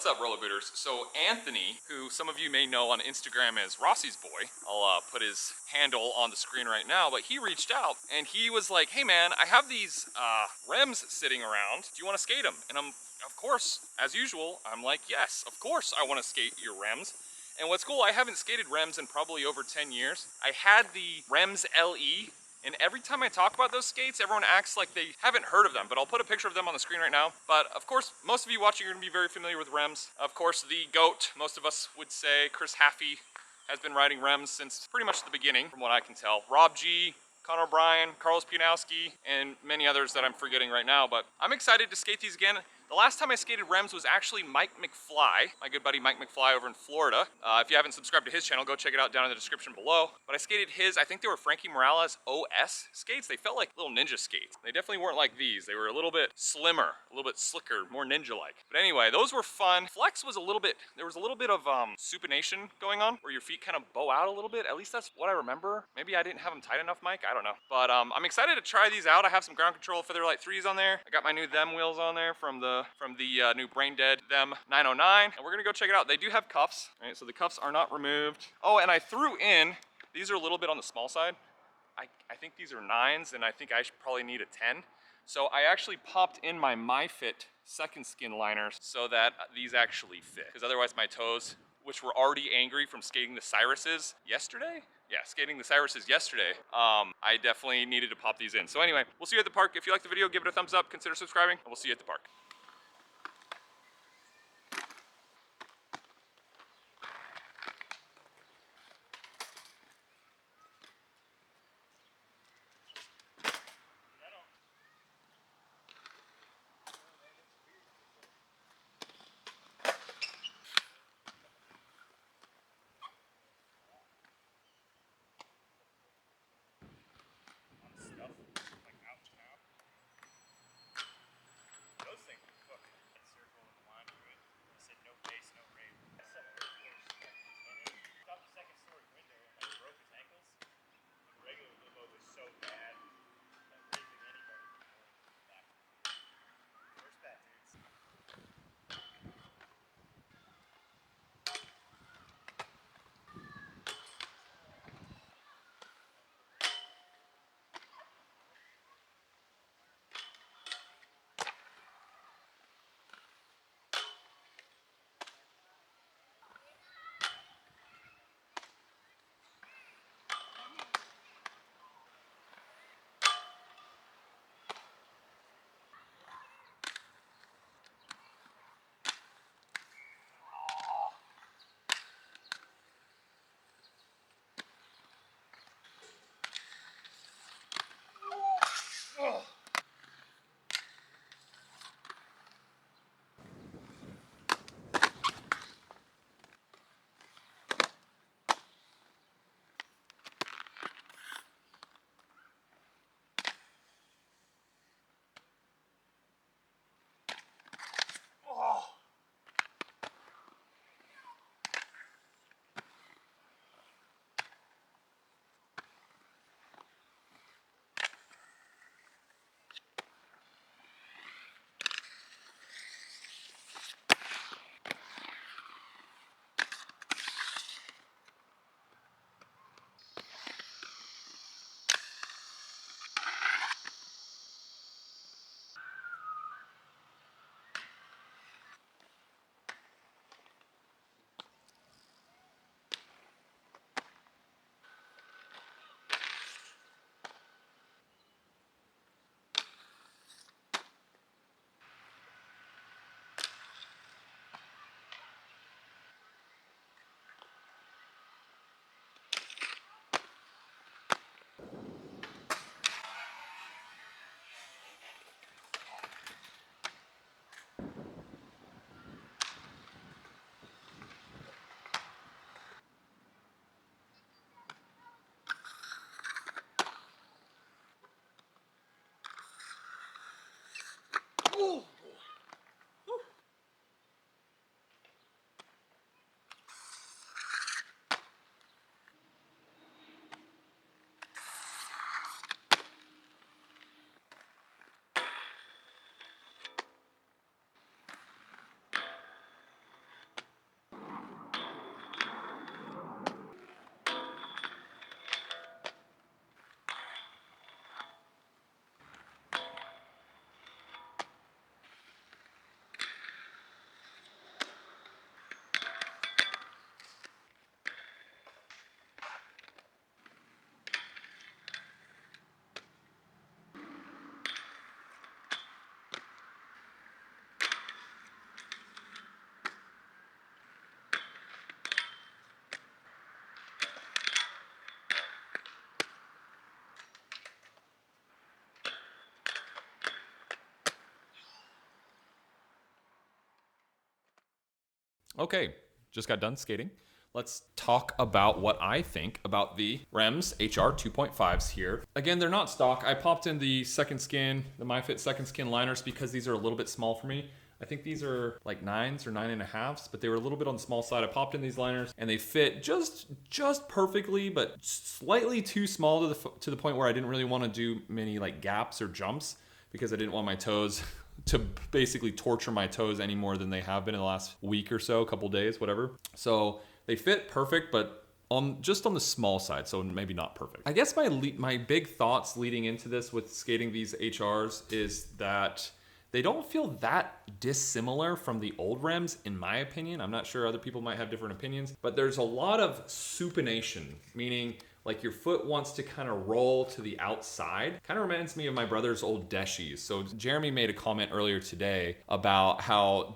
What's up, roller booters? So Anthony, who some of you may know on Instagram as Rossi's boy, I'll put his handle on the screen right now, but he reached out and he was like, hey man, I have these Remz sitting around. Do you want to skate them? And I'm, of course, as usual, I'm like, yes, of course I want to skate your Remz. And what's cool, I haven't skated Remz in probably over 10 years. I had the Remz LE, and every time I talk about those skates, everyone acts like they haven't heard of them, but I'll put a picture of them on the screen right now. But of course, most of you watching are gonna be very familiar with Remz. Of course, the GOAT, most of us would say, Chris Haffey, has been riding Remz since pretty much the beginning, from what I can tell. Rob G, Connor O'Brien, Carlos Pianowski, and many others that I'm forgetting right now, but I'm excited to skate these again. The last time I skated Remz was actually Mike McFly, my good buddy Mike McFly over in Florida. If you haven't subscribed to his channel, go check it out down in the description below. But I skated his, I think they were Frankie Morales OS skates. They felt like little ninja skates. They definitely weren't like these. They were a little bit slimmer, a little bit slicker, more ninja-like. But anyway, those were fun. Flex was a little bit, there was a little bit of supination going on, where your feet kind of bow out a little bit. At least that's what I remember. Maybe I didn't have them tight enough, Mike, I don't know. But I'm excited to try these out. I have some ground control Featherlite3s on there. I got my new Them wheels on there from the new Brain Dead Them 909, and we're gonna go check it out. They do have cuffs, right? So the cuffs are not removed. Oh, and I threw in, these are a little bit on the small side. I think these are 9s, and I think I should probably need a 10. So I actually popped in my MyFit second skin liners so that these actually fit, because otherwise my toes, which were already angry from skating the Cyruses yesterday, yeah, skating the Cyruses yesterday, I definitely needed to pop these in. So anyway, we'll see you at the park. If you like the video, give it a thumbs up, consider subscribing, and we'll see you at the park. Stuff like out now. Those things Okay, just got done skating. Let's talk about what I think about the Remz HR2.5s here. Again, they're not stock. I popped in the second skin, the MyFit second skin liners because these are a little bit small for me. I think these are like 9s or 9.5s, but they were a little bit on the small side. I popped in these liners and they fit just perfectly, but slightly too small to the point where I didn't really want to do many like gaps or jumps because I didn't want my toes to basically torture my toes any more than they have been in the last week or so, a couple days, whatever. So they fit perfect, but just on the small side, so maybe not perfect. I guess my big thoughts leading into this with skating these HRs is that they don't feel that dissimilar from the old Remz, in my opinion. I'm not sure, other people might have different opinions, but there's a lot of supination, meaning like your foot wants to kind of roll to the outside. Kind of reminds me of my brother's old Deshies. So Jeremy made a comment earlier today about how,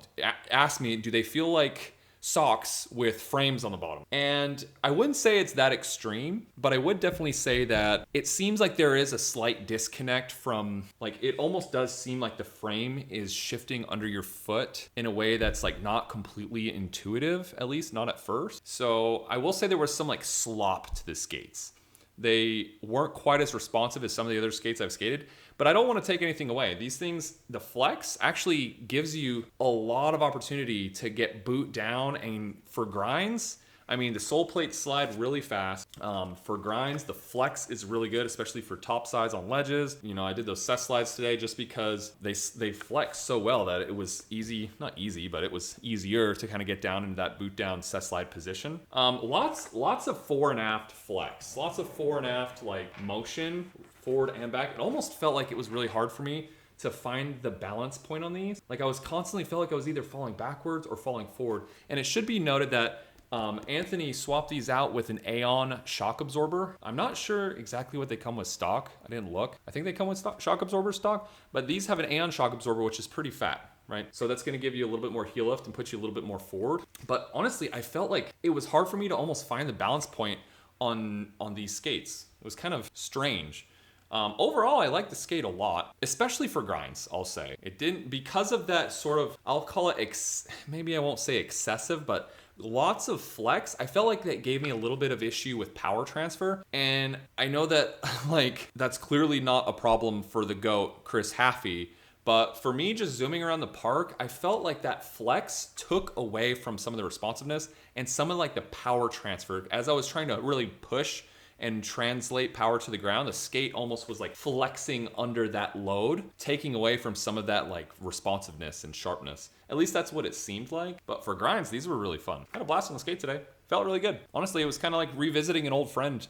asked me, do they feel like socks with frames on the bottom? And I wouldn't say it's that extreme, but I would definitely say that it seems like there is a slight disconnect from, like, it almost does seem like the frame is shifting under your foot in a way that's like not completely intuitive, at least not at first. So I will say there was some like slop to the skates. They weren't quite as responsive as some of the other skates I've skated, but I don't want to take anything away. These things, the flex actually gives you a lot of opportunity to get boot down, and for grinds, I mean, the sole plates slide really fast. For grinds, the flex is really good, especially for top sides on ledges. You know, I did those cess slides today just because they flex so well that it was easy, not easy, but it was easier to kind of get down into that boot down cess slide position. Lots of fore and aft flex, lots of fore and aft like motion, forward and back. It almost felt like it was really hard for me to find the balance point on these. Like I was constantly felt like I was either falling backwards or falling forward. And it should be noted that Anthony swapped these out with an Aeon shock absorber. I'm not sure exactly what they come with stock. I didn't look. I think they come with shock absorber stock, but these have an Aeon shock absorber, which is pretty fat, right? So that's gonna give you a little bit more heel lift and put you a little bit more forward. But honestly, I felt like it was hard for me to almost find the balance point on these skates. It was kind of strange. Overall, I like the skate a lot, especially for grinds, I'll say. It didn't, because of that sort of, I'll call it, maybe I won't say excessive, but lots of flex. I felt like that gave me a little bit of issue with power transfer. And I know that like that's clearly not a problem for the GOAT, Chris Haffey. But for me, just zooming around the park, I felt like that flex took away from some of the responsiveness and some of like the power transfer. As I was trying to really push and translate power to the ground, the skate almost was like flexing under that load, taking away from some of that like responsiveness and sharpness. At least that's what it seemed like. But for grinds, these were really fun. Had a blast on the skate today. Felt really good. Honestly, it was kind of like revisiting an old friend.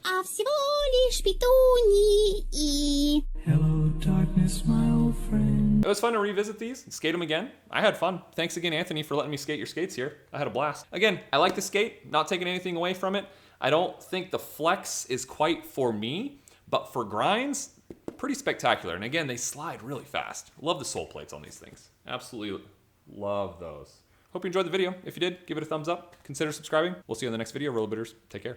Hello, darkness, my old friend. It was fun to revisit these and skate them again. I had fun. Thanks again, Anthony, for letting me skate your skates here. I had a blast. Again, I like the skate, not taking anything away from it. I don't think the flex is quite for me, but for grinds, pretty spectacular. And again, they slide really fast. Love the sole plates on these things. Absolutely love those. Hope you enjoyed the video. If you did, give it a thumbs up. Consider subscribing. We'll see you in the next video, Roller Bitters. Take care.